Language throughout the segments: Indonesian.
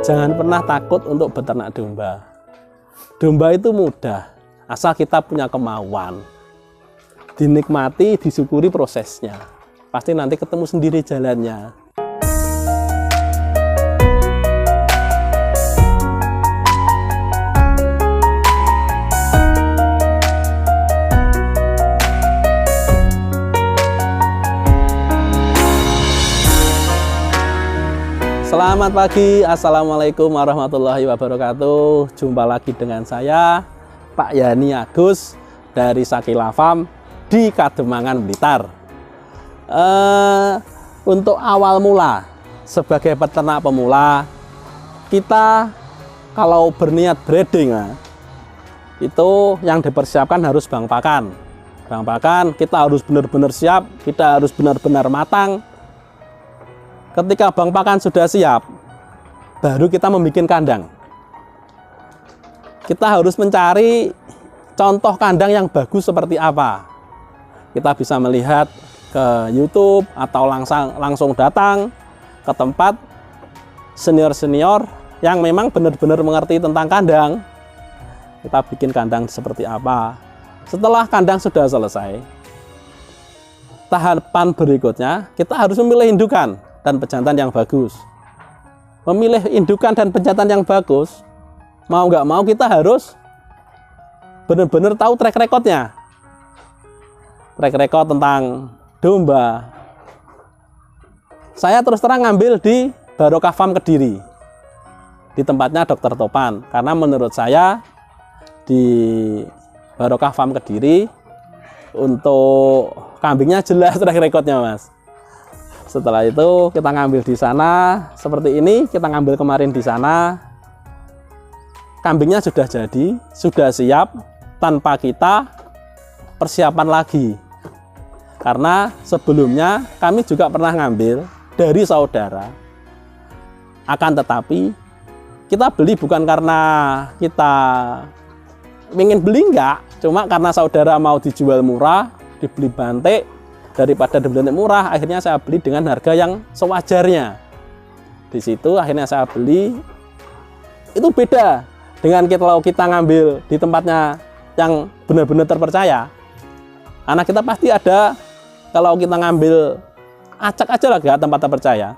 Jangan pernah takut untuk beternak domba. Domba itu mudah, asal kita punya kemauan. Dinikmati, disyukuri prosesnya. Pasti nanti ketemu sendiri jalannya. Selamat pagi, Assalamualaikum warahmatullahi wabarakatuh. Jumpa lagi dengan saya, Pak Yani Agus dari Sakila Farm di Kademangan, Blitar. Untuk awal mula, sebagai peternak pemula, kita kalau berniat breeding, itu yang dipersiapkan harus bang pakan. Bang pakan kita harus benar-benar siap, kita harus benar-benar matang. Ketika bang pakan sudah siap, baru kita membuat kandang. Kita harus mencari contoh kandang yang bagus seperti apa. Kita bisa melihat ke YouTube atau langsung datang ke tempat senior-senior yang memang benar-benar mengerti tentang kandang. Kita bikin kandang seperti apa. Setelah kandang sudah selesai, tahapan berikutnya kita harus memilih indukan dan pejantan yang bagus. Memilih indukan dan pejantan yang bagus, mau nggak mau kita harus benar-benar tahu track recordnya. Track record tentang domba. Saya terus terang ngambil di Barokah Farm Kediri, di tempatnya Dr. Topan, karena menurut saya di Barokah Farm Kediri untuk kambingnya jelas track recordnya, Mas. Setelah itu kita ngambil di sana seperti ini, kita ngambil kemarin di sana. Kambingnya sudah jadi, sudah siap tanpa kita persiapan lagi. Karena sebelumnya kami juga pernah ngambil dari saudara. Akan tetapi kita beli bukan karena kita ingin beli, enggak, cuma karena saudara mau dijual murah, dibeli bantik. Daripada dibeli murah, akhirnya saya beli dengan harga yang sewajarnya. Di situ akhirnya saya beli. Itu beda dengan kalau kita ngambil di tempatnya yang benar-benar terpercaya. Karena kita pasti ada, kalau kita ngambil acak aja lah ke tempat terpercaya,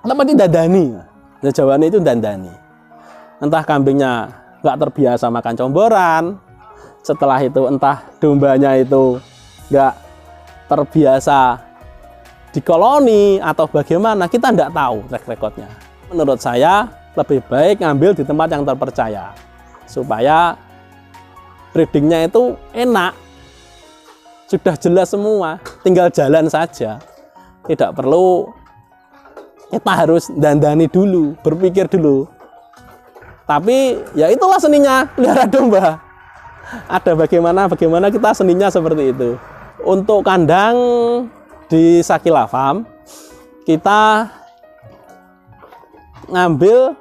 tempat ini dandani. Nah, Jawabannya itu dandani. Entah kambingnya nggak terbiasa makan comboran, setelah itu entah dombanya itu nggak terbiasa di koloni atau bagaimana, kita tidak tahu track recordnya. Menurut saya lebih baik ngambil di tempat yang terpercaya supaya breedingnya itu enak, sudah jelas semua, tinggal jalan saja, tidak perlu kita harus dandani dulu, berpikir dulu. Tapi ya itulah seninya pelihara domba, ada bagaimana kita seninya seperti itu. Untuk kandang di Sakila Farm, kita ngambil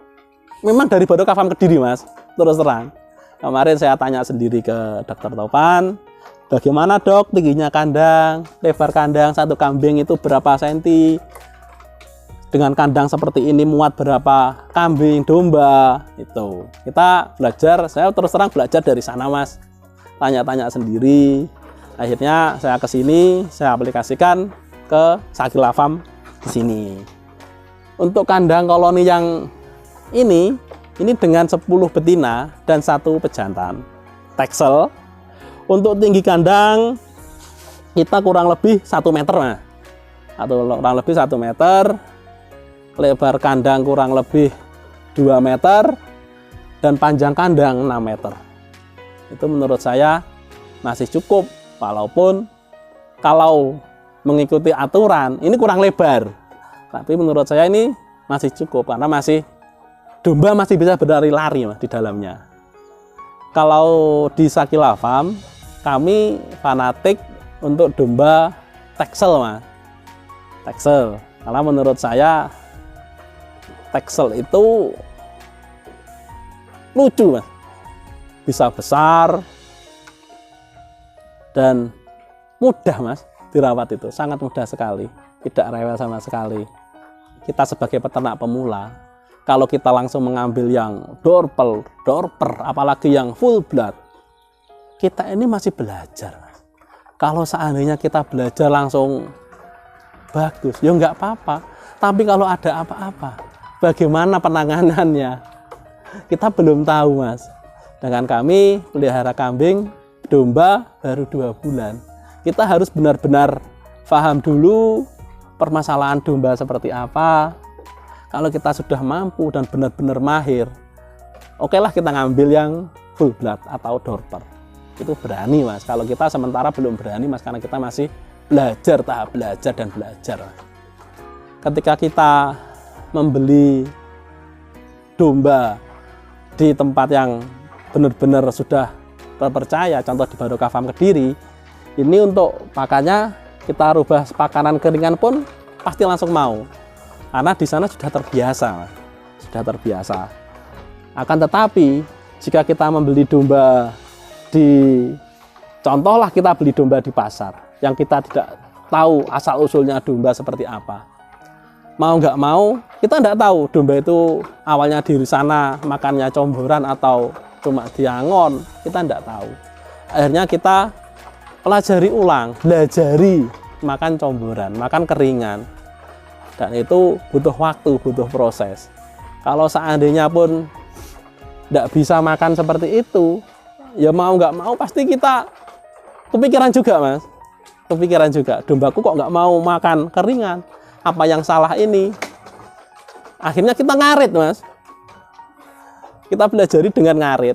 memang dari Barokah Farm Kediri, Mas. Terus terang, kemarin saya tanya sendiri ke Dr. Topan, bagaimana dok tingginya kandang, lebar kandang satu kambing itu berapa senti, dengan kandang seperti ini muat berapa kambing domba. Itu kita belajar, saya terus terang belajar dari sana, Mas. Tanya-tanya sendiri. Akhirnya saya ke sini, saya aplikasikan ke Sakila Farm di sini. Untuk kandang koloni yang ini dengan 10 betina dan 1 pejantan Texel. Untuk tinggi kandang kita kurang lebih 1 meter, nah. Atau kurang lebih 1 meter. Lebar kandang kurang lebih 2 meter dan panjang kandang 6 meter. Itu menurut saya masih cukup. Walaupun kalau mengikuti aturan ini kurang lebar, tapi menurut saya ini masih cukup karena domba masih bisa berlari-lari di dalamnya. Kalau di Sakila Farm kami fanatik untuk domba Texel, Mas. Texel, karena menurut saya Texel itu lucu, Mas. Bisa besar dan mudah, Mas, dirawat itu sangat mudah sekali, tidak rewel sama sekali. Kita sebagai peternak pemula Kalau kita langsung mengambil yang dorper, apalagi yang full blood, kita ini masih belajar. Kalau seandainya kita belajar langsung bagus, ya nggak apa-apa. Tapi kalau ada apa-apa, bagaimana penanganannya? Kita belum tahu, Mas. Dengan kami pelihara kambing, domba baru 2 bulan. Kita harus benar-benar paham dulu permasalahan domba seperti apa. Kalau kita sudah mampu dan benar-benar mahir, okelah kita ngambil yang full blood atau dorper. Itu berani, Mas. Kalau kita sementara belum berani, Mas, karena kita masih belajar, tahap belajar dan belajar. Ketika kita membeli domba di tempat yang benar-benar sudah terpercaya, contoh di Barokah Farm Kediri, ini untuk pakannya kita rubah pakanan keringan pun pasti langsung mau. Karena di sana sudah terbiasa, sudah terbiasa. Akan tetapi jika kita membeli domba contohlah kita beli domba di pasar, yang kita tidak tahu asal usulnya domba seperti apa. Mau nggak mau, kita nggak tahu domba itu awalnya di sana makannya comboran atau cuma diangon, kita nggak tahu. Akhirnya kita pelajari ulang, belajari makan comboran, makan keringan. Dan itu butuh waktu, butuh proses. Kalau seandainya pun tidak bisa makan seperti itu, ya mau nggak mau pasti kita kepikiran juga, Mas. Kepikiran juga, dombaku kok nggak mau makan keringan. Apa yang salah ini? Akhirnya kita ngarit, Mas. Kita belajari dengan ngarit.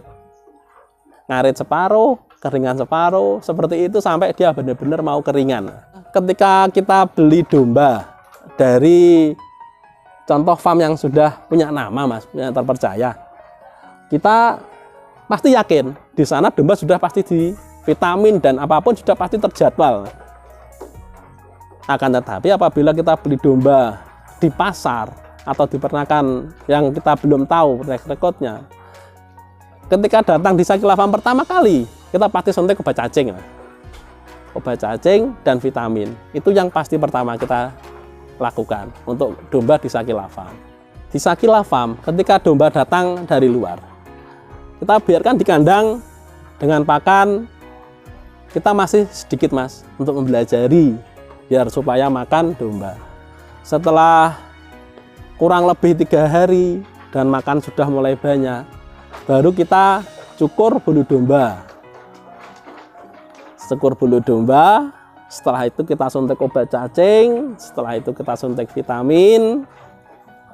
Ngarit separuh, keringan separuh, seperti itu sampai dia benar-benar mau keringan. Ketika kita beli domba dari contoh farm yang sudah punya nama, Mas, yang terpercaya, kita pasti yakin di sana domba sudah pasti di vitamin dan apapun sudah pasti terjadwal. Akan tetapi apabila kita beli domba di pasar atau di peternakan yang kita belum tahu rekodnya, ketika datang di Sakila Farm pertama kali, kita pasti suntik obat cacing, obat cacing dan vitamin. Itu yang pasti pertama kita lakukan untuk domba di Sakila Farm. Di Sakila Farm, ketika domba datang dari luar, kita biarkan di kandang dengan pakan kita masih sedikit, Mas, untuk mempelajari biar supaya makan domba. Setelah kurang lebih 3 hari dan makan sudah mulai banyak, baru kita cukur bulu domba. Cukur bulu domba. Setelah itu kita suntik obat cacing, setelah itu kita suntik vitamin,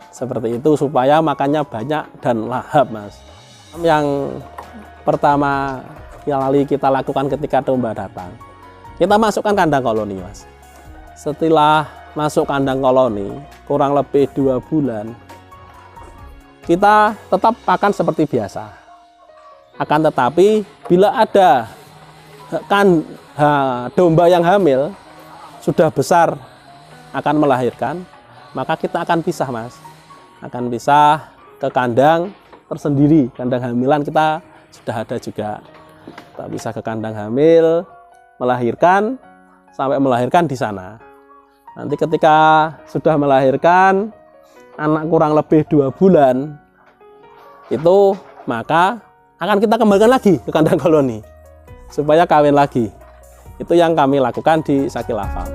seperti itu supaya makannya banyak dan lahap, Mas. Yang pertama kali kita lakukan ketika domba datang, kita masukkan kandang koloni, Mas. Setelah masuk kandang koloni, kurang lebih 2 bulan, kita tetap pakan seperti biasa. Akan tetapi bila ada domba yang hamil sudah besar akan melahirkan, maka kita akan pisah, Mas. Akan pisah ke kandang tersendiri. Kandang hamilan kita sudah ada juga. Kita bisa ke kandang hamil, melahirkan, sampai melahirkan di sana. Nanti ketika sudah melahirkan anak kurang lebih 2 bulan, itu maka akan kita kembalikan lagi ke kandang koloni supaya kawin lagi. Itu yang kami lakukan di Sakila Farm.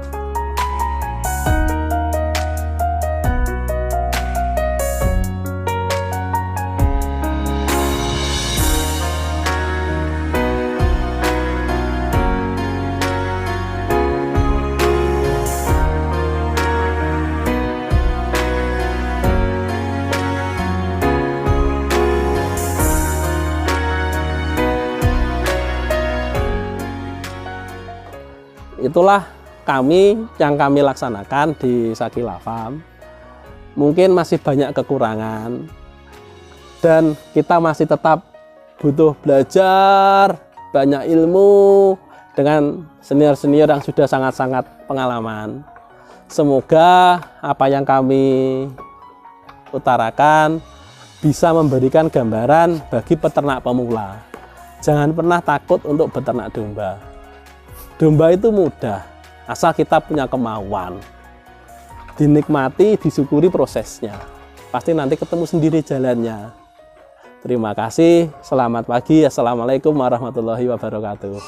Itulah yang kami laksanakan di Sakila Farm. Mungkin masih banyak kekurangan dan kita masih tetap butuh belajar banyak ilmu dengan senior-senior yang sudah sangat-sangat pengalaman. Semoga apa yang kami utarakan bisa memberikan gambaran bagi peternak pemula. Jangan pernah takut untuk beternak domba. Domba itu mudah, asal kita punya kemauan. Dinikmati, disyukuri prosesnya. pasti nanti ketemu sendiri jalannya. Terima kasih, selamat pagi, assalamualaikum warahmatullahi wabarakatuh.